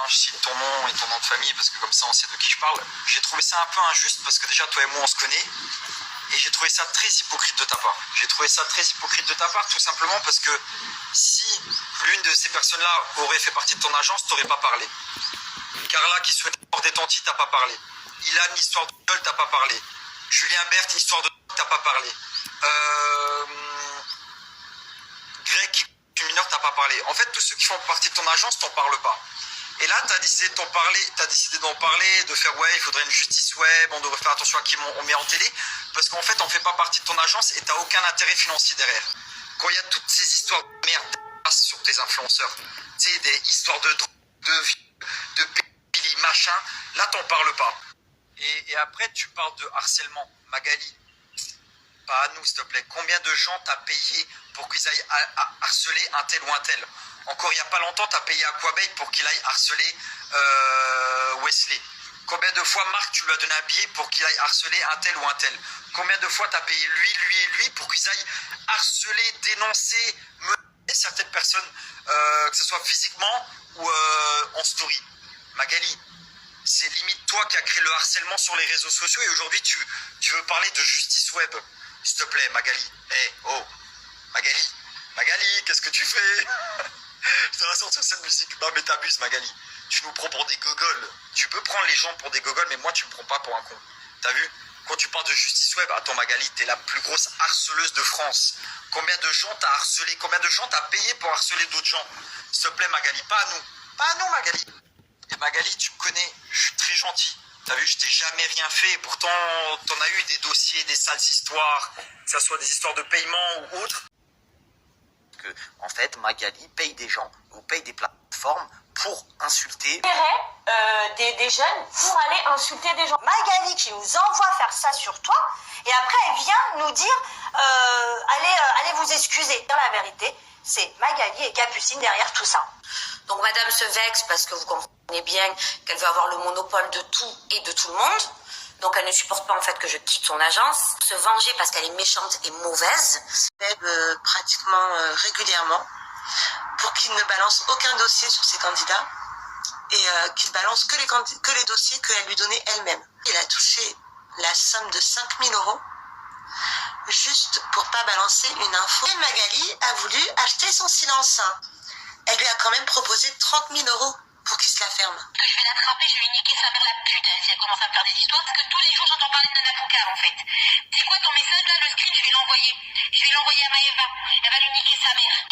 Je cite ton nom et ton nom de famille parce que comme ça on sait de qui je parle. J'ai trouvé ça un peu injuste parce que déjà toi et moi on se connaît et j'ai trouvé ça très hypocrite de ta part. J'ai trouvé ça très hypocrite de ta part tout simplement parce que si l'une de ces personnes-là aurait fait partie de ton agence, t'aurais pas parlé. Carla qui souhaite aborder ton titre, t'as pas parlé. Ilan, histoire de gueule, t'as pas parlé. Julien Berthe, histoire de t'as pas parlé. Greg qui est mineur, t'as pas parlé. En fait, tous ceux qui font partie de ton agence, t'en parles pas. Et là, t'as décidé d'en parler, de faire ouais, il faudrait une justice web, on devrait faire attention à qui on met en télé, parce qu'en fait, on fait pas partie de ton agence et t'as aucun intérêt financier derrière. Quand il y a toutes ces histoires de merde sur tes influenceurs, tu sais, des histoires de drogue, de pédophilie, machin, là, t'en parles pas. Et après, tu parles de harcèlement. Magali, pas à nous, s'il te plaît. Combien de gens t'as payé pour qu'ils aillent harceler un tel ou un tel? Encore il n'y a pas longtemps, t'as payé Aquabay pour qu'il aille harceler Wesley. Combien de fois, Marc, tu lui as donné un billet pour qu'il aille harceler un tel ou un tel? Combien de fois t'as payé lui pour qu'ils aillent harceler, dénoncer, menacer certaines personnes, que ce soit physiquement ou en story? Magali, c'est limite toi qui as créé le harcèlement sur les réseaux sociaux et aujourd'hui tu veux parler de justice web. S'il te plaît, Magali. Oh, Magali, qu'est-ce que tu fais? Je dois sortir cette musique. Non mais t'abuses, Magali. Tu nous prends pour des gogoles. Tu peux prendre les gens pour des gogoles, mais moi tu me prends pas pour un con. T'as vu? Quand tu parles de justice web, attends Magali, t'es la plus grosse harceleuse de France. Combien de gens t'as harcelé? Combien de gens t'as payé pour harceler d'autres gens? S'il te plaît, Magali, pas à nous. Pas à nous, Magali. Et Magali, tu me connais, je suis très gentil. T'as vu, je t'ai jamais rien fait. Pourtant, t'en as eu des dossiers, des sales histoires, que ce soit des histoires de paiement ou autres. Que, en fait, Magali paye des gens ou paye des plateformes pour insulter. Des jeunes pour aller insulter des gens. Magali qui nous envoie faire ça sur toi et après elle vient nous dire allez vous excuser. Dans la vérité, c'est Magali et Capucine derrière tout ça. Donc madame se vexe parce que vous comprenez bien qu'elle veut avoir le monopole de tout et de tout le monde. Donc elle ne supporte pas en fait que je quitte son agence. Se venger parce qu'elle est méchante et mauvaise. Pratiquement régulièrement pour qu'il ne balance aucun dossier sur ses candidats et qu'il balance que les dossiers qu'elle lui donnait elle-même. Il a touché la somme de 5 000 € juste pour pas balancer une info. Et Magali a voulu acheter son silence. Elle lui a quand même proposé 30 000 € pour qu'il se la ferme. Que je vais l'attraper, je vais lui niquer sa mère la pute si elle commence à me faire des histoires, parce que tous les jours j'entends parler de Nana Foucard en fait. C'est quoi ton message là, le screen, je vais l'envoyer. Je vais l'envoyer à Maëva, elle va lui niquer sa mère.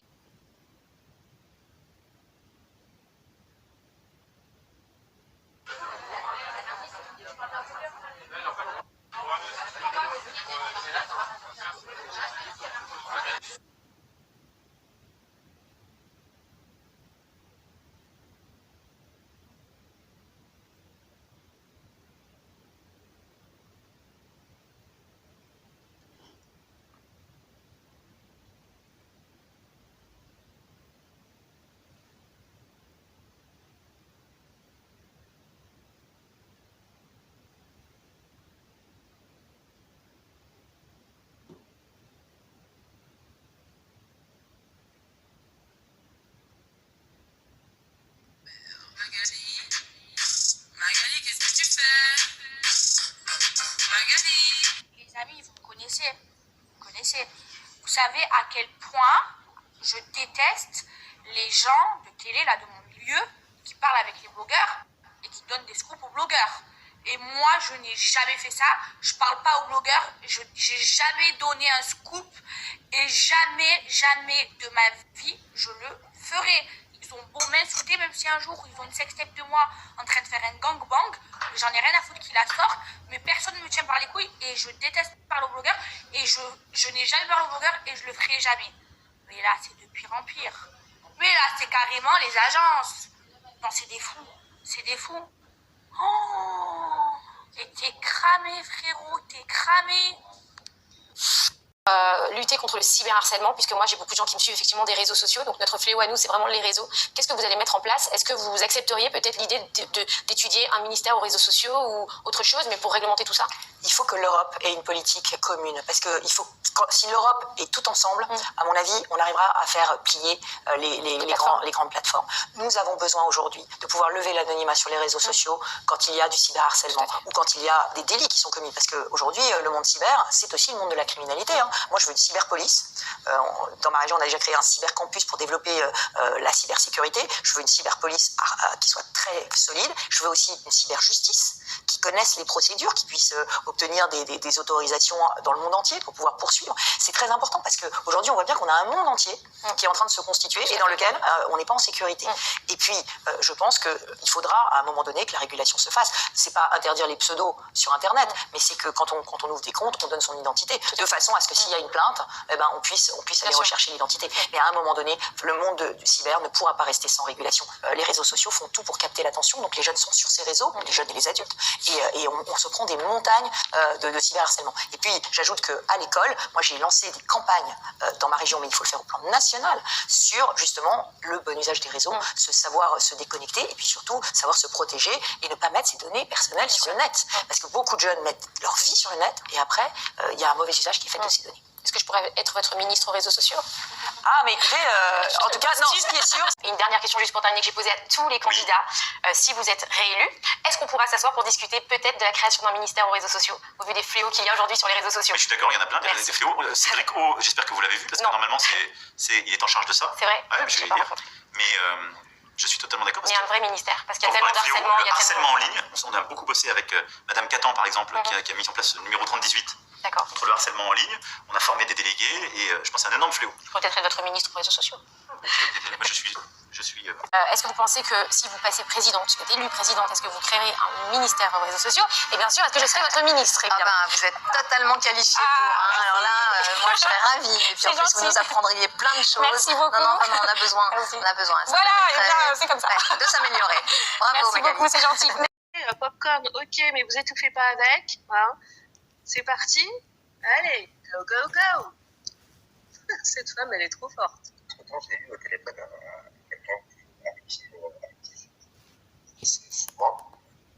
Magali, qu'est-ce que tu fais? Magali. Les amis, vous me connaissez. Vous savez à quel point je déteste les gens de télé, là, de mon milieu, qui parlent avec les blogueurs et qui donnent des scoops aux blogueurs. Et moi, je n'ai jamais fait ça. Je parle pas aux blogueurs. J'ai jamais donné un scoop. Et jamais de ma vie, je le ferai. Ils ont beau m'insulter, même si un jour, ils ont une sextape de moi en train de faire un gangbang. J'en ai rien à foutre qu'ils la sortent. Mais personne ne me tient par les couilles. Et je déteste parler aux blogueurs. Et je n'ai jamais parlé aux blogueurs et je le ferai jamais. Mais là, c'est de pire en pire. Mais là, c'est carrément les agences. Non, c'est des fous. C'est des fous. Oh, et t'es cramé, frérot, t'es cramé. lutter contre le cyberharcèlement, puisque moi j'ai beaucoup de gens qui me suivent effectivement des réseaux sociaux, donc notre fléau à nous c'est vraiment les réseaux. Qu'est-ce que vous allez mettre en place? Est-ce que vous accepteriez peut-être l'idée d'étudier un ministère aux réseaux sociaux ou autre chose, mais pour réglementer tout ça? Il faut que l'Europe ait une politique commune, parce que si l'Europe est tout ensemble, à mon avis, on arrivera à faire plier les grandes plateformes. Nous avons besoin aujourd'hui de pouvoir lever l'anonymat sur les réseaux sociaux quand il y a du cyberharcèlement ou quand il y a des délits qui sont commis, parce qu'aujourd'hui, le monde cyber, c'est aussi le monde de la criminalité. Moi, je veux une cyberpolice. Dans ma région, on a déjà créé un cybercampus pour développer la cybersécurité. Je veux une cyberpolice qui soit très solide. Je veux aussi une cyberjustice qui connaisse les procédures, qui puisse obtenir des autorisations dans le monde entier pour pouvoir poursuivre. C'est très important parce qu'aujourd'hui, on voit bien qu'on a un monde entier qui est en train de se constituer et dans lequel on n'est pas en sécurité. Et puis, je pense qu'il faudra à un moment donné que la régulation se fasse. C'est pas interdire les pseudos sur Internet, mais c'est que quand on ouvre des comptes, on donne son identité de façon à ce que s'il y a une plainte, on puisse aller rechercher l'identité. Mais à un moment donné, le monde du cyber ne pourra pas rester sans régulation. Les réseaux sociaux font tout pour capter l'attention, donc les jeunes sont sur ces réseaux, les jeunes et les adultes, et on se prend des montagnes de cyberharcèlement. Et puis, j'ajoute qu'à l'école, moi j'ai lancé des campagnes dans ma région, mais il faut le faire au plan national, sur justement le bon usage des réseaux, savoir se déconnecter, et puis surtout savoir se protéger et ne pas mettre ses données personnelles sur le net. Parce que beaucoup de jeunes mettent leur vie sur le net, et après, il y a un mauvais usage qui est fait de ces données. Est-ce que je pourrais être votre ministre aux réseaux sociaux? Ah, mais écoutez, en tout cas, non, ce qui est sûr... Et une dernière question juste pour terminer que j'ai posée à tous les candidats. Si vous êtes réélu, est-ce qu'on pourra s'asseoir pour discuter peut-être de la création d'un ministère aux réseaux sociaux, au vu des fléaux qu'il y a aujourd'hui sur les réseaux sociaux? Mais je suis d'accord, il y en a plein, des fléaux. Cédric O, j'espère que vous l'avez vu, parce que normalement, il est en charge de ça. C'est vrai, ouais, je vais dire. Mais je suis totalement d'accord. Il y a un vrai ministère, parce qu'il y a tellement d'harcèlement. Le harcèlement en ligne, on a beaucoup bossé avec Madame Catan, par exemple, qui a mis en place le numéro 3018. D'accord. Contre le harcèlement en ligne, on a formé des délégués et je pense que c'est un énorme fléau. Peut-être être votre ministre aux réseaux sociaux. Moi, je suis. Est-ce que vous pensez que si vous passez présidente, si vous êtes élue présidente, est-ce que vous créerez un ministère aux réseaux sociaux? Et bien sûr, est-ce que je serai votre ministre? Vous êtes totalement qualifiée pour. Alors là, moi je serais ravie. Et puis en plus, vous nous apprendriez plein de choses. Merci beaucoup. Non, on a besoin. On a besoin. Voilà, c'est comme ça. De s'améliorer. Bravo, merci beaucoup, c'est gentil. Popcorn, ok, mais vous étouffez pas avec. Hein. C'est parti. Allez, go, go, go. Cette femme, elle est trop forte. J'ai eu au téléphone quelqu'un qui est souvent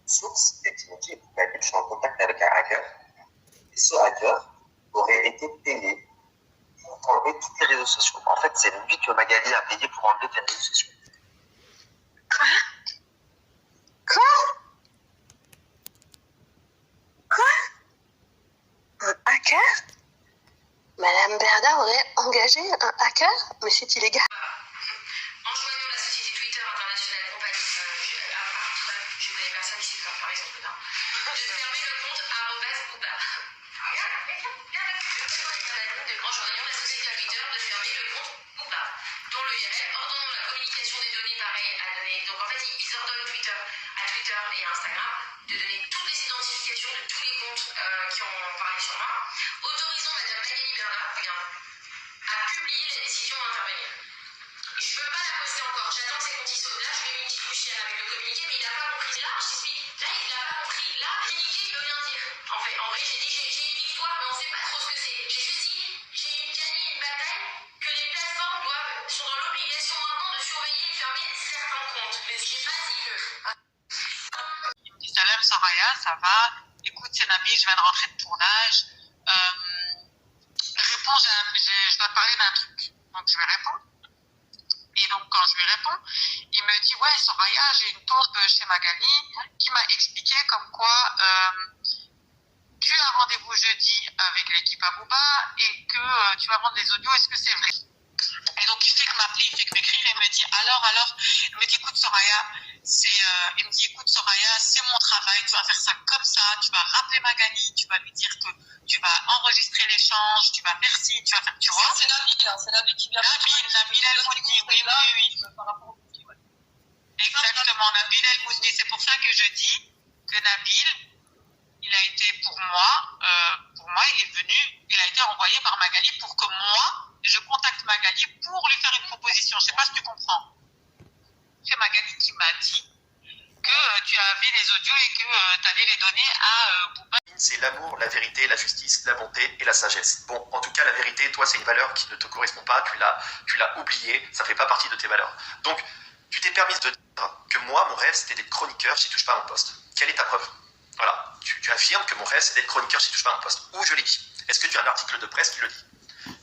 source et qui me dit que je suis en contact avec un hacker. Et ce hacker aurait été payé pour enlever tous les réseaux sociaux. En fait, c'est lui que Magali a payé pour enlever les réseaux sociaux. Un hacker? Madame Berda aurait engagé un hacker? Mais c'est illégal. En joignant la société Twitter internationale compagnie, je connais personne qui sait faire par exemple, de fermer le compte @Booba. En joignant la société Twitter de fermer le compte Booba, dont le URL ordonnant la communication des données pareilles à donner. Donc en fait, ils ordonnent Twitter et Instagram de donner toutes les identifications de tous les comptes qui ont parlé sur moi, autorisant Madame Magali Berda, regarde, à publier la décision à intervenir. Et je ne peux pas la poster encore, j'attends que ces comptes y sautent. Là, je lui ai mis une petite poussière avec le communiqué, mais il n'a pas compris. Là, je t'explique, là, il n'a pas compris. Là, le communiqué, il veut rien dire. En vrai, j'ai dit, j'ai une victoire, mais on ne sait pas trop ce que c'est. J'ai juste dit, j'ai gagné une bataille que les plateformes sont dans l'obligation maintenant de surveiller et de fermer certains comptes. Mais j'ai pas dit que... Il me dit salam Soraya, ça va? Écoute, c'est Nabil, je viens de rentrer de tournage. Réponds, je dois te parler d'un truc. Donc je lui réponds. Et donc quand je lui réponds, il me dit ouais Soraya, j'ai une tante chez Magali qui m'a expliqué comme quoi tu as rendez-vous jeudi avec l'équipe Abouba et que tu vas rendre les audios, est-ce que c'est vrai? Et donc il fait que m'appeler, il fait que m'écrire et me dit alors, il me dit écoute Soraya, il me dit écoute Soraya, c'est mon travail, tu vas faire ça comme ça, tu vas rappeler Magali, tu vas lui dire que tu vas enregistrer l'échange, tu vas faire ci, tu vas faire, tu vois. C'est Nabil qui vient. Nabil El Moudni, oui. Par rapport au petit, ouais. Exactement, Nabil El Moudni, c'est pour ça que je dis que Nabil, il a été pour moi, il est venu, il a été envoyé par Magali pour que moi, je contacte Magali pour lui faire une proposition. Je ne sais pas si tu comprends. C'est Magali qui m'a dit que que tu avais les audios et que tu allais les donner à Booba. C'est l'amour, la vérité, la justice, la bonté et la sagesse. Bon, en tout cas, la vérité, toi, c'est une valeur qui ne te correspond pas, tu l'as oubliée, ça fait pas partie de tes valeurs. Donc, tu t'es permise de dire que moi, mon rêve, c'était d'être chroniqueur chez Touche pas à mon poste. Quelle est ta preuve? Voilà, tu affirmes que mon rêve, c'est d'être chroniqueur chez Touche pas à mon poste. Où je l'ai dit? Est-ce que tu as un article de presse qui le dit?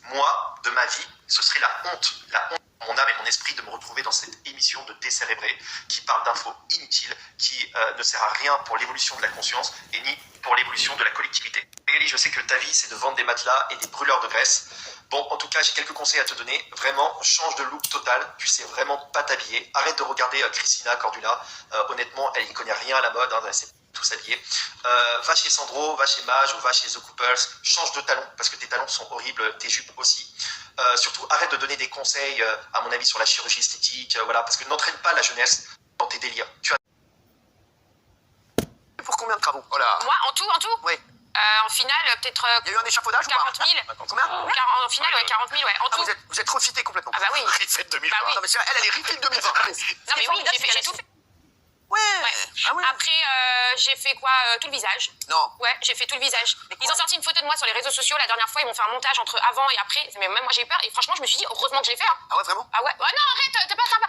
Moi, de ma vie, ce serait la honte de mon âme et mon esprit de me retrouver dans cette émission de décérébré qui parle d'infos inutiles, qui ne sert à rien pour l'évolution de la conscience et ni pour l'évolution de la collectivité. Magali, je sais que ta vie, c'est de vendre des matelas et des brûleurs de graisse. Bon, en tout cas, j'ai quelques conseils à te donner. Vraiment, change de look total. Tu sais vraiment pas t'habiller. Arrête de regarder Christina Cordula. Honnêtement, elle y connaît rien à la mode. Elle sait tout s'habiller. Va chez Sandro, va chez Mage ou va chez The Couples. Change de talons parce que tes talons sont horribles, tes jupes aussi. Surtout, arrête de donner des conseils, à mon avis, sur la chirurgie esthétique. Voilà, parce que n'entraîne pas la jeunesse dans tes délires. Tu as... Pour combien de travaux? Voilà. Moi, en tout? Oui. En finale, peut-être Il y a eu un échafaudage 40 000. Combien? En finale, ouais, 40 000, ouais. En tout. Vous êtes refité complètement. Ah bah oui. Refit 2020. Bah oui. Non, mais elle est refit 2020. Non, mais oui, j'ai tout fait. Ouais. Ouais. Ah ouais. Après, j'ai fait quoi? Tout le visage. Non. Ouais, j'ai fait tout le visage. Ils ont sorti une photo de moi sur les réseaux sociaux la dernière fois. Ils m'ont fait un montage entre avant et après. Mais même moi, j'ai eu peur. Et franchement, je me suis dit, heureusement que je l'ai fait. Hein. Ah ouais, vraiment? Ah ouais. Oh non, arrête, t'es pas sympa.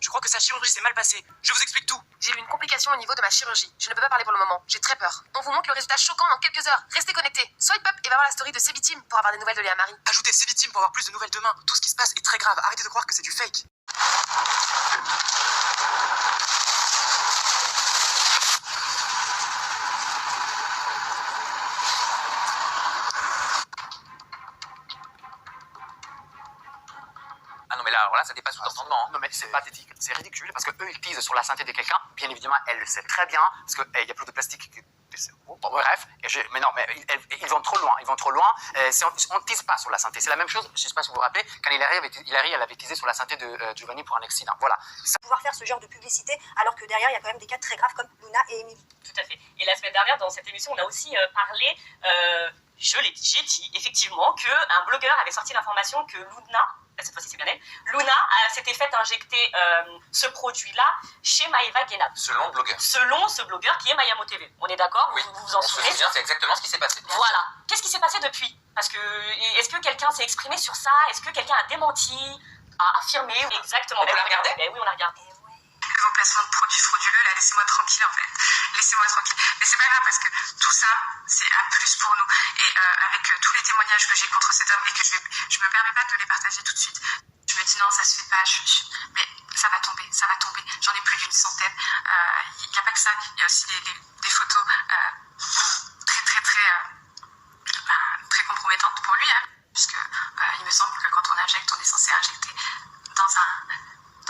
Je crois que sa chirurgie s'est mal passée. Je vous explique tout. J'ai eu une complication au niveau de ma chirurgie. Je ne peux pas parler pour le moment. J'ai très peur. On vous montre le résultat choquant dans quelques heures. Restez connectés. Swipe up et va voir la story de ses victimes pour avoir des nouvelles de Léa Marie. Ajoutez ces victimes pour avoir plus de nouvelles demain. Tout ce qui se passe est très grave. Arrêtez de croire que c'est du fake. Ah non, mais là, alors là, ça dépasse tout entendement. Non, mais c'est pathétique, c'est ridicule, parce qu'eux, ils pisent sur la santé de quelqu'un. Bien évidemment, elle le sait très bien, parce qu'il y a plus de plastique que des cerveaux. Bon, bref, mais non, mais ils vont trop loin, on ne tise pas sur la santé. C'est la même chose, je ne sais pas si vous vous rappelez, quand Hilary, elle avait tisé sur la santé de Giovanni pour un accident. Voilà. Pouvoir faire ce genre de publicité, alors que derrière, il y a quand même des cas très graves comme Luna et Émilie. Tout à fait. Et la semaine dernière, dans cette émission, on a aussi parlé, j'ai dit effectivement qu'un blogueur avait sorti l'information que Luna, cette fois-ci c'est bien elle, Luna s'était fait injecter ce produit-là chez Maëva Guénab. Selon le blogueur. Selon ce blogueur qui est Mayamo TV. On est d'accord? Oui. Vous vous en souvenez? C'est exactement ce qui s'est passé. Voilà. Qu'est-ce qui s'est passé depuis? Parce que, est-ce que quelqu'un s'est exprimé sur ça? Est-ce que quelqu'un a démenti, a affirmé? Exactement. On l'a regardé? Ben oui, on l'a regardé. Vos placements de produits frauduleux, là, laissez-moi tranquille en fait. Laissez-moi tranquille. Mais c'est pas grave parce que tout ça, c'est un plus pour nous. Et avec tous les témoignages que j'ai contre cet homme et que je me permets pas de les partager tout de suite. Je me dis non, ça se fait pas. Mais ça va tomber, ça va tomber. J'en ai plus d'une centaine. Il n'y a pas que ça. Il y a aussi des photos très compromettantes pour lui, hein, puisque il me semble que quand on injecte, on est censé injecter dans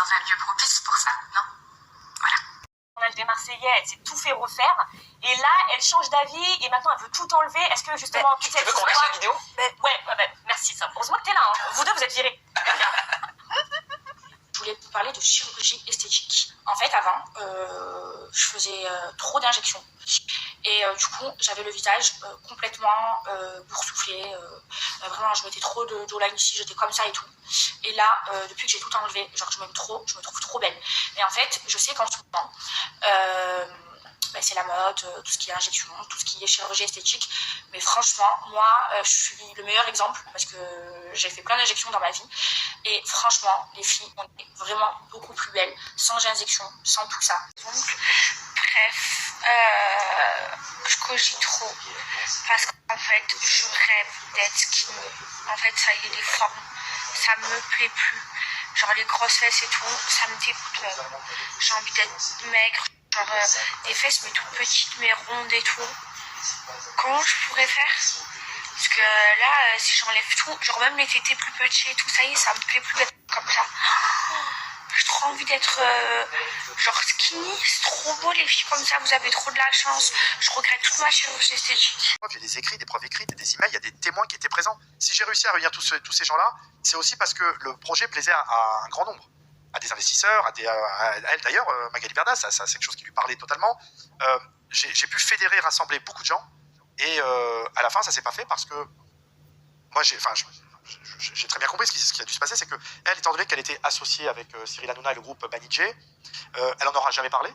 un lieu propice pour ça, non? Voilà. Des Marseillais, elle s'est tout fait refaire et là elle change d'avis et maintenant elle veut tout enlever. Est-ce que justement toute cette qu'on fasse la vidéo? Merci Sam. Heureusement que t'es là, hein. Vous deux vous êtes virés. Je voulais vous parler de chirurgie esthétique. En fait, avant, je faisais trop d'injections. Et du coup, j'avais le visage complètement boursouflé. Vraiment, je mettais trop de line ici, j'étais comme ça et tout. Et là, depuis que j'ai tout enlevé, genre je me trouve trop belle. Et en fait, je sais qu'en ce moment, c'est la mode, tout ce qui est injection, tout ce qui est chirurgie esthétique. Mais franchement, moi, je suis le meilleur exemple parce que j'ai fait plein d'injections dans ma vie. Et franchement, les filles, on est vraiment beaucoup plus belles sans injection, sans tout ça. Donc, bref, je cogite trop parce qu'en fait, je rêve d'être skinny. En fait, ça y est, les formes, ça me plaît plus. Genre les grosses fesses et tout, ça me dégoûte même. J'ai envie d'être maigre. Genre des fesses mais toutes petites mais rondes et tout. Comment je pourrais faire? Parce que là, si j'enlève tout, genre même les tétés plus petits et tout, ça y est, ça me plaît plus d'être comme ça. J'ai trop envie d'être genre skinny, c'est trop beau les filles comme ça, vous avez trop de la chance. Je regrette toute ma chirurgie esthétique. Il y a des écrits, des preuves écrites, des emails, il y a des témoins qui étaient présents. Si j'ai réussi à réunir tous ces gens-là, c'est aussi parce que le projet plaisait à un grand nombre. À des investisseurs, à elle d'ailleurs, Magali Berda, ça c'est quelque chose qui lui parlait totalement. J'ai pu fédérer, rassembler beaucoup de gens, et à la fin, ça s'est pas fait parce que moi, j'ai très bien compris ce qui a dû se passer, c'est que elle, étant donné qu'elle était associée avec Cyril Hanouna et le groupe Banijé, elle en aura jamais parlé.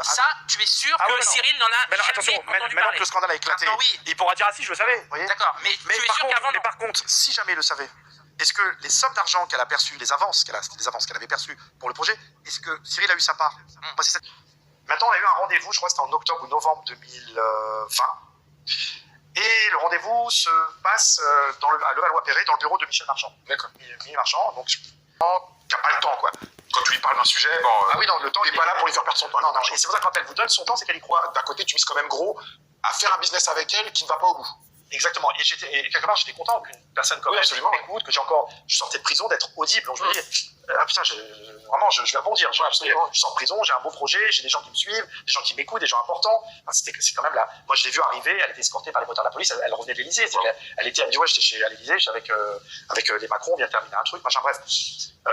Ça, tu es sûr Ah que ouais, non. Cyril n'en a Mais non, jamais attention, entendu maintenant parler. que le scandale a éclaté, Maintenant, oui. il pourra dire ah si, je le savais. Vous voyez. D'accord, mais tu es sûr qu'avant... Mais par contre, si jamais il le savait, est-ce que les sommes d'argent qu'elle a perçues, les avances qu'elle avait perçues pour le projet, est-ce que Cyril a eu sa part? Moi, c'est ça. Maintenant, on a eu un rendez-vous, je crois que c'était en octobre ou novembre 2020. Et le rendez-vous se passe à Levallois-Perret, dans le bureau de Michel Marchand. D'accord. Michel Marchand, donc qui n'a pas le temps, quoi. Quand tu lui parles d'un sujet, bon, ah oui, non, le temps, t'es pas là pour lui faire perdre son temps. Non, non, et c'est pour ça que quand elle vous donne son temps, c'est qu'elle y croit. D'un côté, tu mises quand même gros à faire un business avec elle qui ne va pas au bout. Exactement. Et quelque part, j'étais content qu'une personne comme elle m'écoute, que je sortais de prison, d'être audible. Donc je me dis, ah putain, vraiment, je vais rebondir. Je sors de prison, j'ai un beau projet, j'ai des gens qui me suivent, des gens qui m'écoutent, des gens importants. Enfin, c'est quand même là. Moi, je l'ai vue arriver, elle était escortée par les moteurs de la police, elle revenait de l'Élysée. Elle me dit, ouais, j'étais à l'Élysée, j'étais avec les Macron, on vient de terminer un truc, machin, bref.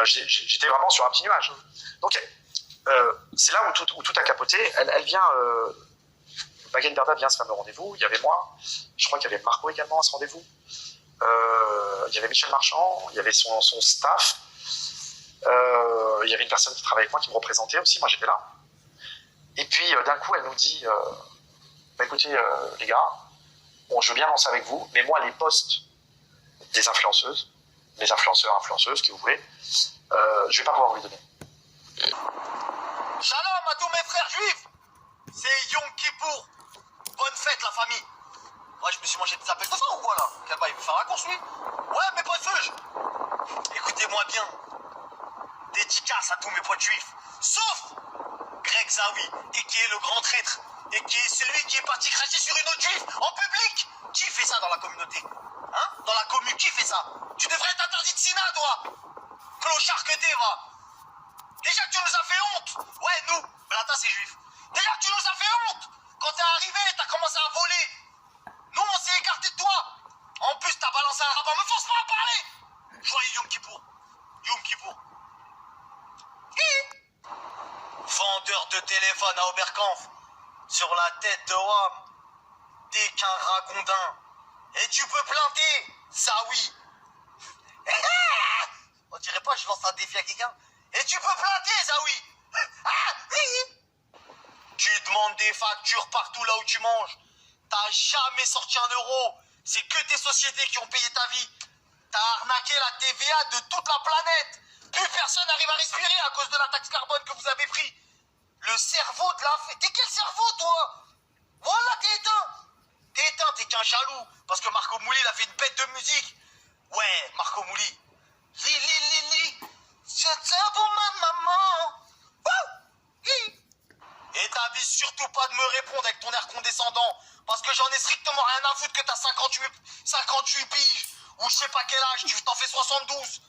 J'étais vraiment sur un petit nuage. Donc, c'est là où tout a capoté. Elle vient. Magali Berda vient à ce fameux rendez-vous. Il y avait moi, je crois qu'il y avait Marco également à ce rendez-vous. Il y avait Michel Marchand, il y avait son staff. Il y avait une personne qui travaillait avec moi, qui me représentait aussi. Moi, j'étais là. Et puis, d'un coup, elle nous dit bah, écoutez, les gars, bon, je veux bien lancer avec vous, mais moi, les postes des influenceuses, les influenceurs, influenceuses, qui vous voulez, je vais pas pouvoir vous les donner. Shalom à tous mes frères juifs. C'est Yom Kippour. Bonne fête, la famille. Moi, je me suis mangé des appels de ça ou quoi, là? Quel bail, il veut faire un course, lui? Ouais, mes potes feuges. Écoutez-moi bien. Dédicace à tous mes potes juifs. Sauf Greg Zawi, et qui est le grand traître, et qui est celui qui est parti cracher sur une autre juive en public. Qui fait ça dans la communauté? Hein? Dans la commune, qui fait ça? Tu devrais être interdit de Sina, toi. Clochard que t'es, va. Déjà que tu nous as fait honte. Ouais, nous, Blata, c'est juif. Déjà que tu nous as fait honte. Quand t'es arrivé, t'as commencé à voler. Nous, on s'est écarté de toi. En plus, t'as balancé un rabbin. Me force pas à parler. Joyeux Yom Kippour. Yom Kippour. Vendeur de téléphone à Oberkampf. Sur la tête de Wam. T'es qu'un ragondin. Et tu peux planter. Ça, oui. On dirait pas, je lance un défi à quelqu'un. Et tu peux planter, ça, oui. Tu demandes des factures partout là où tu manges. T'as jamais sorti un euro. C'est que tes sociétés qui ont payé ta vie. T'as arnaqué la TVA de toute la planète. Plus personne n'arrive à respirer à cause de la taxe carbone que vous avez pris. Le cerveau de la fête. T'es quel cerveau, toi? Voilà, t'es éteint. T'es éteint, t'es qu'un jaloux. Parce que Marco Mouli, il a fait une bête de musique. Ouais, Marco Mouli. Li. C'est ça pour ma maman. Et t'avises surtout pas de me répondre avec ton air condescendant. Parce que j'en ai strictement rien à foutre que t'as 58 piges. Ou je sais pas quel âge, tu t'en fais 72.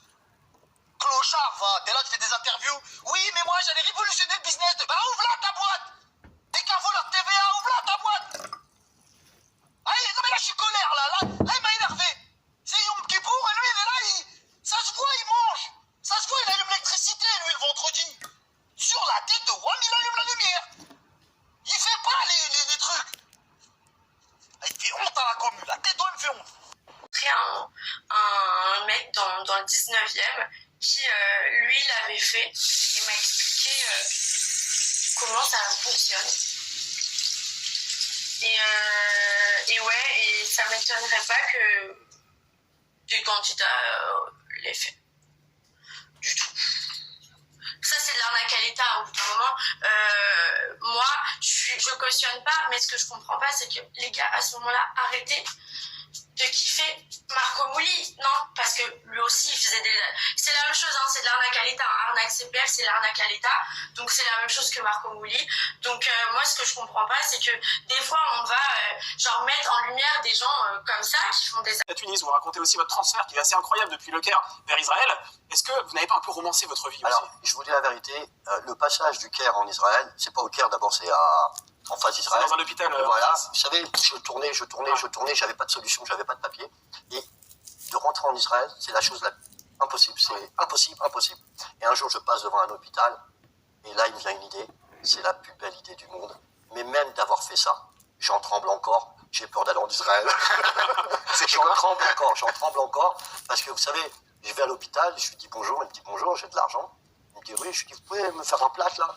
Clochard, va. T'es là, tu fais des interviews. Oui, mais moi, j'allais révolutionner le business de... Bah, ouvre-la ta boîte. T'es qu'un voleur de TVA, ouvre-la ta boîte. Allez, non mais là, je suis colère, là, il m'a énervé. C'est Yom Kippour, et lui, il est là, ça se voit, il mange. Ça se voit, il allume l'électricité, lui, le vendredi. Sur la tête de Wam, il allume la lumière. Il fait pas les trucs. Il fait honte à la commune. La tête de Wam fait honte. Un mec dans le 19e qui, lui, l'avait fait et m'a expliqué comment ça fonctionne. Et ouais, et ça m'étonnerait pas que des candidats l'aient fait. Du tout. Ça, c'est de l'arnaque à l'État, au bout d'un moment. Moi, je cautionne pas, mais ce que je comprends pas, c'est que les gars, à ce moment-là, arrêtez de kiffer Marco Mouli. Non, parce que lui aussi, il faisait c'est la même chose, hein, c'est de l'arnaque à l'État. Arnaque CPF, c'est l'arnaque à l'État. Donc, c'est la même chose que Marco Mouli. Donc, moi, ce que je comprends pas, c'est que des fois, on va genre mettre en lumière des gens comme ça qui font des... À Tunis, vous racontez aussi votre transfert qui est assez incroyable depuis Le Caire vers Israël. Est-ce que vous n'avez pas un peu romancé votre vie aussi? Alors, je vous dis la vérité, le passage du Caire en Israël, c'est pas au Caire, d'abord c'est en face d'Israël. C'est dans un hôpital. Voilà, vous savez, je tournais, j'avais pas de solution, j'avais pas de papier. Et de rentrer en Israël, c'est la chose impossible, c'est impossible. Et un jour, je passe devant un hôpital, et là, il me vient une idée, c'est la plus belle idée du monde. Mais même d'avoir fait ça, j'en tremble encore, j'ai peur d'aller en Israël. J'en tremble encore, parce que vous savez, je vais à l'hôpital, je lui dis bonjour, il me dit bonjour, j'ai de l'argent. Il me dit oui, je lui dis vous pouvez me faire un plat là?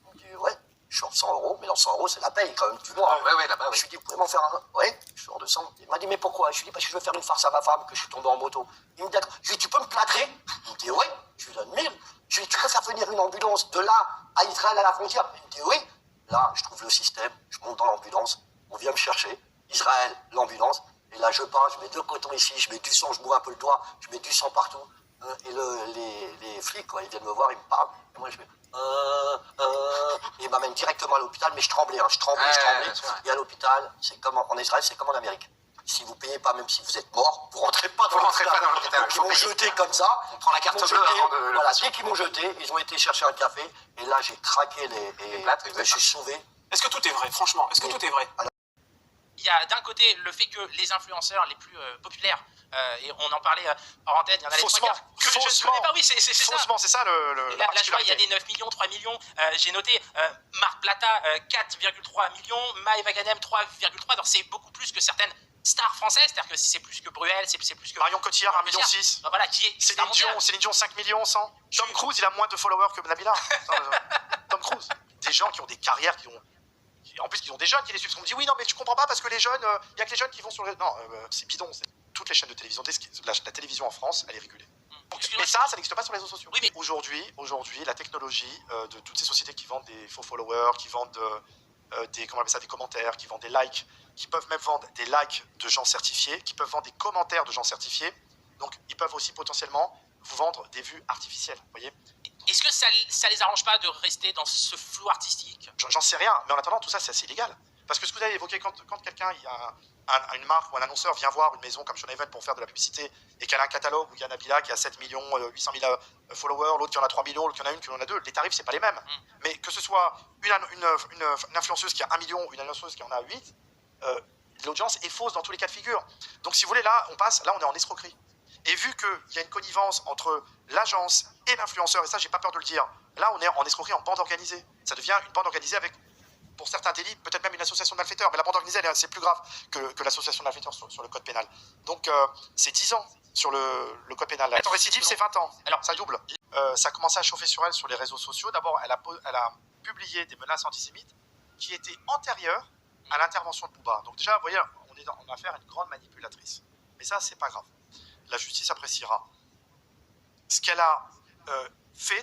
Il me dit ouais, je sors 100 alors 100 € c'est la paye quand même du mois. Ouais, là-bas, oui. Je lui dis, vous pouvez m'en faire un? Ouais, je suis hors de 100. Il m'a dit, mais pourquoi? Je lui dis, parce que je veux faire une farce à ma femme, que je suis tombé en moto. Il me dit, d'accord. Je lui dis, tu peux me plâtrer? Il me dit, oui. Je lui donne 1000. Je lui dis, tu peux faire venir une ambulance de là à Israël à la frontière? Il me dit, oui. Là, je trouve le système, je monte dans l'ambulance, on vient me chercher, Israël, l'ambulance, et là je pars, je mets 2 cotons ici, je mets du sang, je m'ouvre un peu le doigt, je mets du sang partout. Et les flics, quoi, ils viennent me voir, ils me parlent. Et moi je fais et ils m'amènent directement à l'hôpital, mais je tremblais, hein, je tremblais. Et à l'hôpital, c'est comme en Israël, c'est comme en Amérique. Si vous payez pas, même si vous êtes mort, vous rentrez pas dans l'hôpital. Donc ils m'ont jeté comme ça. On prend la carte bleue avant de... Voilà, dès qu'ils m'ont jeté, ils ont été chercher un café. Et là, j'ai craqué les plates, je me suis sauvé. Est-ce que tout est vrai, franchement? Est-ce que tout est vrai? Il y a d'un côté le fait que les influenceurs les plus populaires, et on en parlait hors antenne, il y en a les Faussement. que je ne connais pas, oui, c'est ça. Faussement, c'est ça Là, je vois, il y a des 9 millions, 3 millions. J'ai noté Marc Plata, 4,3 millions, Maëva Ganem, 3,3. Donc c'est beaucoup plus que certaines stars françaises, c'est-à-dire que c'est plus que Bruel, c'est plus que... Marion Cotillard, 1,6 million. Voilà, qui est Céline Dion, 5 millions, 100. Tom Cruise, il a moins de followers que Nabila. Tom Cruise. Des gens qui ont des carrières, en plus, ils ont des jeunes qui les suivent. On me dit, oui, non, mais tu comprends pas parce que les jeunes, il y a que les jeunes qui vont sur le... Non, c'est bidon. Toutes les chaînes de télévision, la télévision en France, elle est régulée. Mais ça n'existe pas sur les réseaux sociaux. Oui, mais... Aujourd'hui, la technologie de toutes ces sociétés qui vendent des faux followers, qui vendent des commentaires, qui vendent des likes, qui peuvent même vendre des likes de gens certifiés, qui peuvent vendre des commentaires de gens certifiés. Donc, ils peuvent aussi potentiellement vous vendre des vues artificielles, vous voyez. Est-ce que ça les arrange pas de rester dans ce flou artistique? J'en sais rien, mais en attendant, tout ça, c'est assez illégal. Parce que ce que vous avez évoqué, quand quelqu'un, il y a une marque ou un annonceur vient voir une maison comme Sean Even pour faire de la publicité et qu'elle a un catalogue où il y a Nabila qui a 7 millions 800 000 followers, l'autre qui en a 3 millions, l'autre qui en a une, qui en a 2, les tarifs, c'est pas les mêmes. Mais que ce soit une influenceuse qui a 1 million ou une influenceuse qui en a 8, l'audience est fausse dans tous les cas de figure. Donc si vous voulez, là, on est en escroquerie. Et vu qu'il y a une connivence entre l'agence et l'influenceur, et ça, j'ai pas peur de le dire, là, on est en escroquerie en bande organisée. Ça devient une bande organisée avec, pour certains délits, peut-être même une association de malfaiteurs. Mais la bande organisée, c'est plus grave que l'association de malfaiteurs sur le code pénal. Donc, c'est 10 ans sur le code pénal. Être récidive, c'est 20 ans. Alors, ça double. Ça a commencé à chauffer sur elle sur les réseaux sociaux. D'abord, elle a publié des menaces antisémites qui étaient antérieures à l'intervention de Bouba. Donc déjà, vous voyez, on a affaire à une grande manipulatrice. Mais ça, c'est pas grave. La justice appréciera. Ce qu'elle a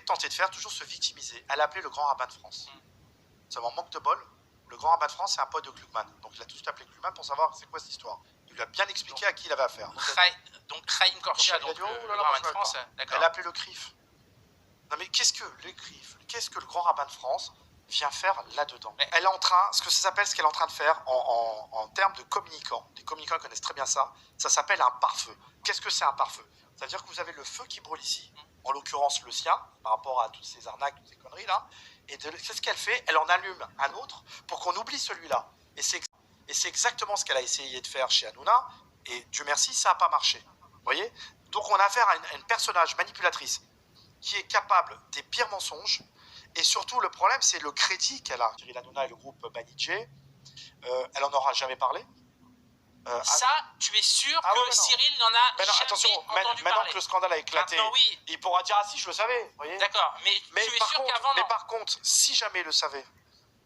tenté de faire, toujours se victimiser. Elle a appelé le grand rabbin de France. Seulement, manque de bol, le grand rabbin de France, c'est un pote de Klugman. Donc il a tout de suite appelé Klugman pour savoir c'est quoi cette histoire. Il lui a bien expliqué à qui il avait affaire. Donc Chaim Korcha, donc le grand rabbin de France, d'accord. Elle a appelé le CRIF. Non mais qu'est-ce que le CRIF, qu'est-ce que le grand rabbin de France vient faire là-dedans? Elle est en train, ce qu'elle est en train de faire en termes de communicants, les communicants connaissent très bien ça, ça s'appelle un pare-feu. Qu'est-ce que c'est un pare-feu? C'est-à-dire que vous avez le feu qui brûle ici, en l'occurrence le sien, par rapport à toutes ces arnaques, toutes ces conneries là, et c'est ce qu'elle fait, elle en allume un autre pour qu'on oublie celui-là. Et c'est exactement ce qu'elle a essayé de faire chez Hanouna, et Dieu merci, ça n'a pas marché. Vous voyez? Donc on a affaire à une personnage manipulatrice qui est capable des pires mensonges. Et surtout, le problème, c'est le crédit qu'elle a. Cyril Hanouna et le groupe Banijé, elle en aura jamais parlé. Ça, tu es sûr que Cyril n'en a jamais entendu parler? Maintenant que le scandale a éclaté, maintenant, oui. il pourra dire « Ah si, je le savais ». D'accord, mais tu es sûr qu'avant, non? Mais par contre, si jamais il le savait,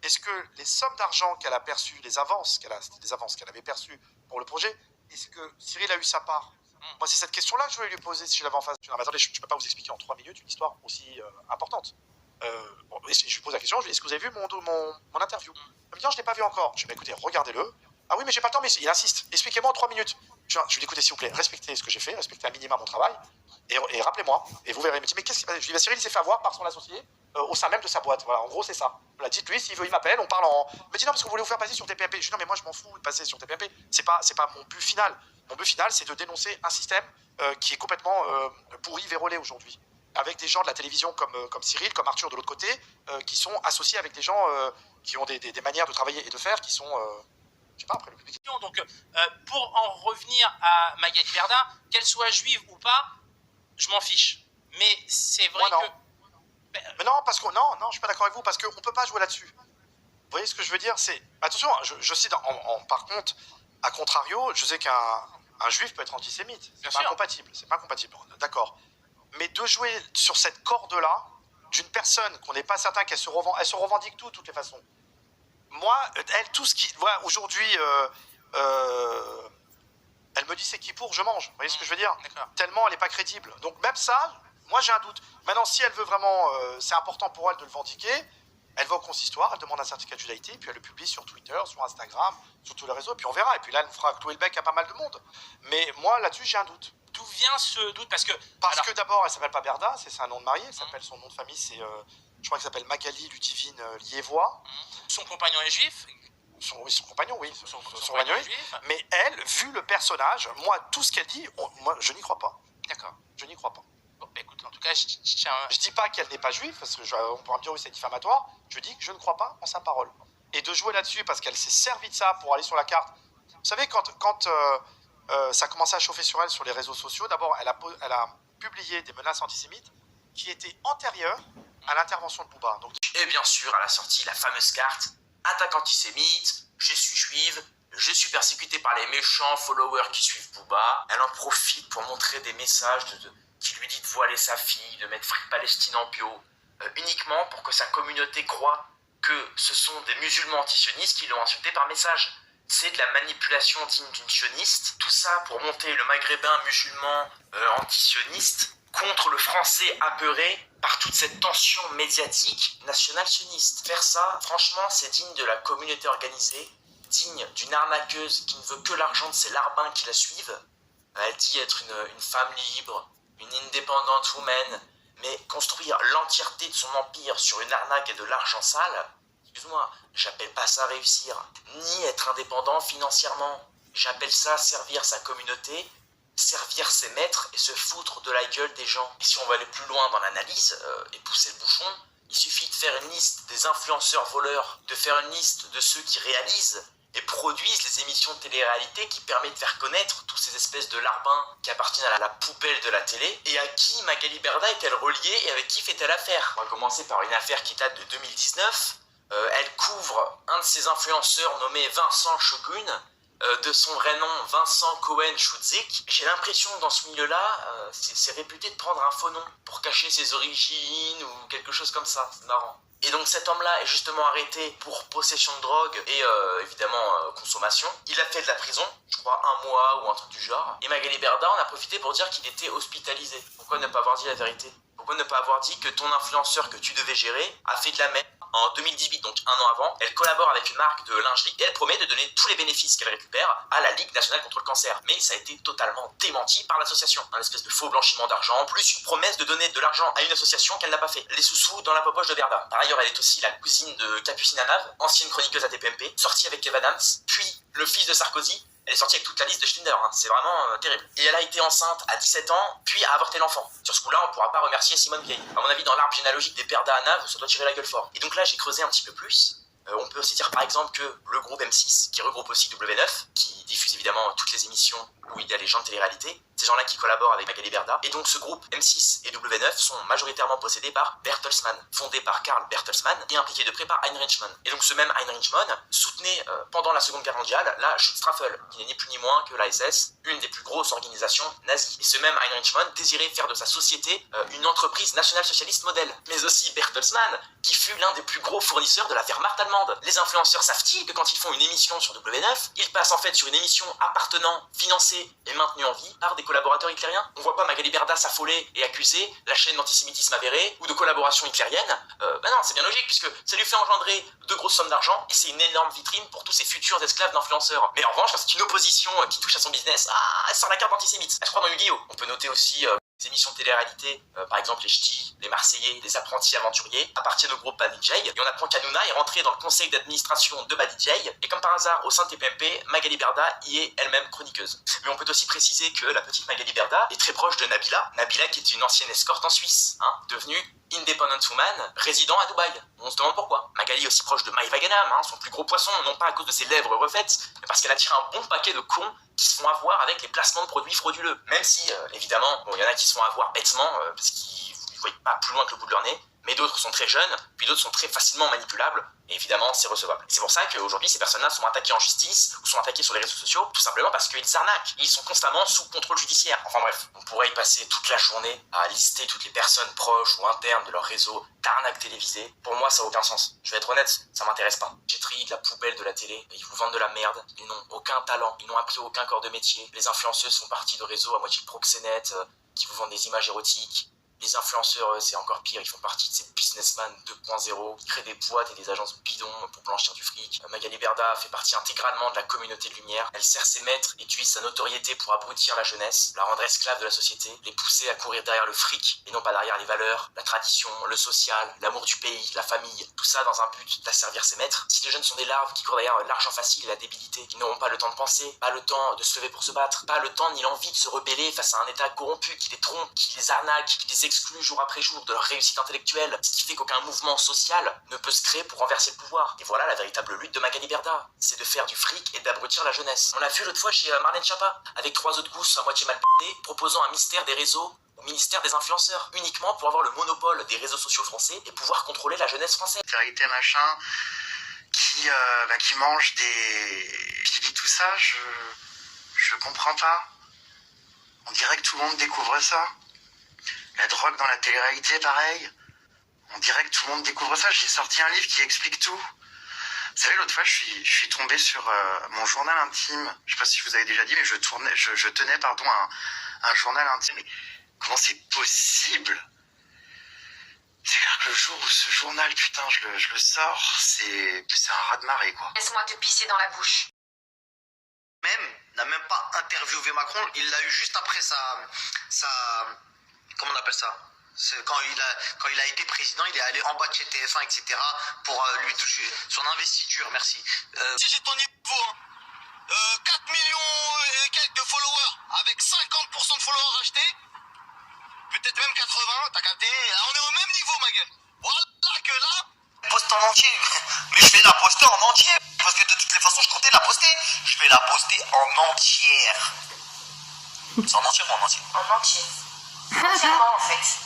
est-ce que les sommes d'argent qu'elle a perçues, les avances qu'elle avait perçues pour le projet, est-ce que Cyril a eu sa part? Moi, c'est cette question-là que je voulais lui poser si je l'avais en face. Non, mais attendez, je ne peux pas vous expliquer en 3 minutes une histoire aussi importante. Je lui pose la question, je lui dis, est-ce que vous avez vu mon interview? Il me dit, non, je ne l'ai pas vu encore. Je lui dis, écoutez, regardez-le. Ah oui, mais j'ai pas le temps, mais il insiste. Expliquez-moi en 3 minutes. Je lui dis, écoutez, s'il vous plaît, respectez ce que j'ai fait, respectez un minimum mon travail, et rappelez-moi. Et vous verrez. Il me dit, mais qu'est-ce qui... Je lui dis, bah, Cyril, il s'est fait avoir par son associé au sein même de sa boîte. Voilà, en gros, c'est ça. Voilà, dites-lui, s'il veut, il m'appelle, on parle en... Il me dit, non, parce que vous voulez vous faire passer sur TPMP. Je dis, non, mais moi, je m'en fous de passer sur TPMP. C'est pas mon but final. Mon but final, c'est de dénoncer un système qui est complètement pourri, vérolé aujourd'hui. Avec des gens de la télévision comme Cyril, comme Arthur de l'autre côté, qui sont associés avec des gens qui ont des manières de travailler et de faire qui sont, je sais pas, après le public. Donc, pour en revenir à Magali Berda, qu'elle soit juive ou pas, je m'en fiche. Mais c'est vrai que... Mais non, parce que non, je suis pas d'accord avec vous, parce qu'on peut pas jouer là-dessus. Vous voyez ce que je veux dire? C'est attention, je cite par contre, à contrario, je sais qu'un juif peut être antisémite. C'est pas incompatible. C'est pas incompatible. D'accord. Mais de jouer sur cette corde-là, d'une personne qu'on n'est pas certain qu'elle se revendique toutes les façons. moi, elle, tout ce qui... Voilà, aujourd'hui, elle me dit c'est qui pour, je mange. Vous voyez ce que je veux dire? Tellement elle n'est pas crédible. Donc même ça, moi j'ai un doute. Maintenant, si elle veut vraiment... c'est important pour elle de le vendiquer, elle va au consistoire, elle demande un certificat de judaïté, puis elle le publie sur Twitter, sur Instagram, sur tous les réseaux, et puis on verra. Et puis là, elle nous fera clouer le bec à pas mal de monde. Mais moi, là-dessus, j'ai un doute. D'où vient ce doute? Parce que d'abord, elle s'appelle pas Berda, c'est un nom de mariée. Son nom de famille, c'est... je crois qu'elle s'appelle Magali Ludivine Liévois. Son compagnon est juif? Son compagnon, oui. Son compagnon est juif. Mais elle, vu le personnage, moi, tout ce qu'elle dit, moi, je n'y crois pas. D'accord. Je n'y crois pas. Bon, bah, écoute, en tout cas, je dis pas qu'elle n'est pas juive, parce qu'on pourra me dire oui, c'est diffamatoire. Je dis que je ne crois pas en sa parole. Et de jouer là-dessus, parce qu'elle s'est servie de ça pour aller sur la carte. Vous savez, quand ça a commencé à chauffer sur elle sur les réseaux sociaux, d'abord, elle a publié des menaces antisémites qui étaient antérieures à l'intervention de Booba. Donc... Et bien sûr, elle a sorti la fameuse carte « Attaque antisémite, je suis juive, je suis persécutée par les méchants followers qui suivent Booba ». Elle en profite pour montrer des messages qui lui dit de voiler sa fille, de mettre Free Palestine en bio, uniquement pour que sa communauté croie que ce sont des musulmans antisionistes qui l'ont insulté par message. C'est de la manipulation digne d'une sioniste, tout ça pour monter le maghrébin musulman antisioniste contre le français apeuré par toute cette tension médiatique nationale sioniste. Faire ça, franchement, c'est digne de la communauté organisée, digne d'une arnaqueuse qui ne veut que l'argent de ses larbins qui la suivent. Elle dit être une femme libre, une independent woman, mais construire l'entièreté de son empire sur une arnaque et de l'argent sale, excuse-moi, j'appelle pas ça réussir, ni être indépendant financièrement. J'appelle ça servir sa communauté, servir ses maîtres et se foutre de la gueule des gens. Et si on va aller plus loin dans l'analyse et pousser le bouchon, il suffit de faire une liste des influenceurs voleurs, de faire une liste de ceux qui réalisent et produisent les émissions de télé-réalité qui permettent de faire connaître tous ces espèces de larbins qui appartiennent à la poubelle de la télé. Et à qui Magali Berda est-elle reliée et avec qui fait-elle affaire? On va commencer par une affaire qui date de 2019. Elle couvre un de ces influenceurs nommé Vincent Shogun, de son vrai nom Vincent Cohen Schutzik. J'ai l'impression que dans ce milieu-là, c'est réputé de prendre un faux nom pour cacher ses origines ou quelque chose comme ça. C'est marrant. Et donc cet homme-là est justement arrêté pour possession de drogue et évidemment consommation. Il a fait de la prison, je crois 1 mois ou un truc du genre. Et Magali Berda en a profité pour dire qu'il était hospitalisé. Pourquoi ne pas avoir dit la vérité? Pourquoi ne pas avoir dit que ton influenceur que tu devais gérer a fait de la merde? En 2018, donc 1 an avant, elle collabore avec une marque de lingerie et elle promet de donner tous les bénéfices qu'elle récupère à la Ligue nationale contre le cancer. Mais ça a été totalement démenti par l'association. Un espèce de faux blanchiment d'argent, plus une promesse de donner de l'argent à une association qu'elle n'a pas fait. Les sous-sous dans la poche de Berda. Par ailleurs, elle est aussi la cousine de Capucine Anav, ancienne chroniqueuse à TPMP, sortie avec Kev Adams, puis le fils de Sarkozy. Elle est sortie avec toute la liste de Schindler, hein. C'est vraiment terrible. Et elle a été enceinte à 17 ans, puis a avorté l'enfant. Sur ce coup-là, on ne pourra pas remercier Simone Veil. À mon avis, dans l'arbre généalogique des Berda Anav, ça doit tirer la gueule fort. Et donc là, j'ai creusé un petit peu plus. On peut aussi dire par exemple que le groupe M6, qui regroupe aussi W9, qui diffuse évidemment toutes les émissions où il y a les gens de télé-réalité, ces gens-là qui collaborent avec Magali Berda, et donc ce groupe M6 et W9 sont majoritairement possédés par Bertelsmann, fondé par Karl Bertelsmann et impliqué de près par Heinrich Mann. Et donc ce même Heinrich Mann soutenait pendant la Seconde Guerre mondiale la Schutzstaffel, qui n'est ni plus ni moins que la SS, une des plus grosses organisations nazies. Et ce même Heinrich Mann désirait faire de sa société une entreprise nationale-socialiste modèle. Mais aussi Bertelsmann, qui fut l'un des plus gros fournisseurs de la Wehrmacht allemande. Les influenceurs savent-ils que quand ils font une émission sur W9, ils passent en fait sur une émission appartenant, financée et maintenue en vie par des collaborateurs hitlériens? On voit pas Magali Berda s'affoler et accuser la chaîne d'antisémitisme avéré ou de collaboration hitlérienne. Ben non, c'est bien logique puisque ça lui fait engendrer de grosses sommes d'argent et c'est une énorme vitrine pour tous ces futurs esclaves d'influenceurs. Mais en revanche, quand c'est une opposition qui touche à son business, elle sort la carte d'antisémite. Elle se croit dans Yu-Gi-Oh! On peut noter aussi les émissions de télé-réalité, par exemple les Ch'tis, les Marseillais, les apprentis aventuriers, appartiennent au groupe Badijay. Et on apprend qu'Hanouna est rentrée dans le conseil d'administration de Badijay. Et comme par hasard, au sein de TPMP, Magali Berda y est elle-même chroniqueuse. Mais on peut aussi préciser que la petite Magali Berda est très proche de Nabila. Nabila qui est une ancienne escorte en Suisse, devenue independent woman, résident à Dubaï. On se demande pourquoi. Magali est aussi proche de Maïva Ganam, son plus gros poisson, non pas à cause de ses lèvres refaites, mais parce qu'elle attire un bon paquet de cons qui se font avoir avec les placements de produits frauduleux. Même si, évidemment, il y en a qui se font avoir bêtement, parce qu'ils ne voient pas plus loin que le bout de leur nez. Mais d'autres sont très jeunes, puis d'autres sont très facilement manipulables, et évidemment, c'est recevable. C'est pour ça qu'aujourd'hui, ces personnes-là sont attaquées en justice, ou sont attaquées sur les réseaux sociaux, tout simplement parce qu'ils arnaquent. Ils sont constamment sous contrôle judiciaire. Enfin bref, on pourrait y passer toute la journée à lister toutes les personnes proches ou internes de leur réseau d'arnaques télévisées. Pour moi, ça n'a aucun sens. Je vais être honnête, ça m'intéresse pas. J'ai trié de la poubelle de la télé, ils vous vendent de la merde, ils n'ont aucun talent, ils n'ont appris aucun corps de métier. Les influenceuses font partie de réseaux à moitié proxénètes, qui vous vendent des images érotiques. Les influenceurs, c'est encore pire, ils font partie de ces businessmen 2.0 qui créent des boîtes et des agences bidons pour blanchir du fric. Magali Berda fait partie intégralement de la communauté de lumière. Elle sert ses maîtres et utilise sa notoriété pour abrutir la jeunesse, la rendre esclave de la société, les pousser à courir derrière le fric et non pas derrière les valeurs, la tradition, le social, l'amour du pays, la famille. Tout ça dans un but d'asservir ses maîtres. Si les jeunes sont des larves qui courent derrière l'argent facile et la débilité, ils n'auront pas le temps de penser, pas le temps de se lever pour se battre, pas le temps ni l'envie de se rebeller face à un état corrompu qui les trompe, qui les arnaque, qui les exclut jour après jour de leur réussite intellectuelle, ce qui fait qu'aucun mouvement social ne peut se créer pour renverser le pouvoir. Et voilà la véritable lutte de Magali Berda, c'est de faire du fric et d'abrutir la jeunesse. On l'a vu l'autre fois chez Marlène Schiappa, avec 3 autres gousses à moitié mal pétées, proposant un mystère des réseaux au ministère des influenceurs, uniquement pour avoir le monopole des réseaux sociaux français et pouvoir contrôler la jeunesse française. Vérité machin, qui mange des... Qui dit tout ça, je comprends pas. On dirait que tout le monde découvre ça. La drogue dans la télé-réalité, pareil. On dirait que tout le monde découvre ça. J'ai sorti un livre qui explique tout. Vous savez, l'autre fois, je suis tombé sur mon journal intime. Je sais pas si je vous avais déjà dit, mais je tenais un journal intime. Mais comment c'est possible? C'est-à-dire que le jour où ce journal, putain, je le sors, c'est un raz-de-marée, quoi. Laisse-moi te pisser dans la bouche. Même n'a même pas interviewé Macron, il l'a eu juste après sa comment on appelle ça, quand il a été président, il est allé en bas de chez TF1, etc. pour lui toucher son investiture. Merci. Si j'ai ton niveau, 4 millions et quelques de followers, avec 50% de followers achetés, peut-être même 80, t'as capté, on est au même niveau, ma gueule. Voilà que là, Poste en entier. Mais je vais la poster en entier. Parce que de toutes les façons, je comptais la poster. Je vais la poster en entière. C'est en entière ou en entier? En entier. Entièrement, en fait.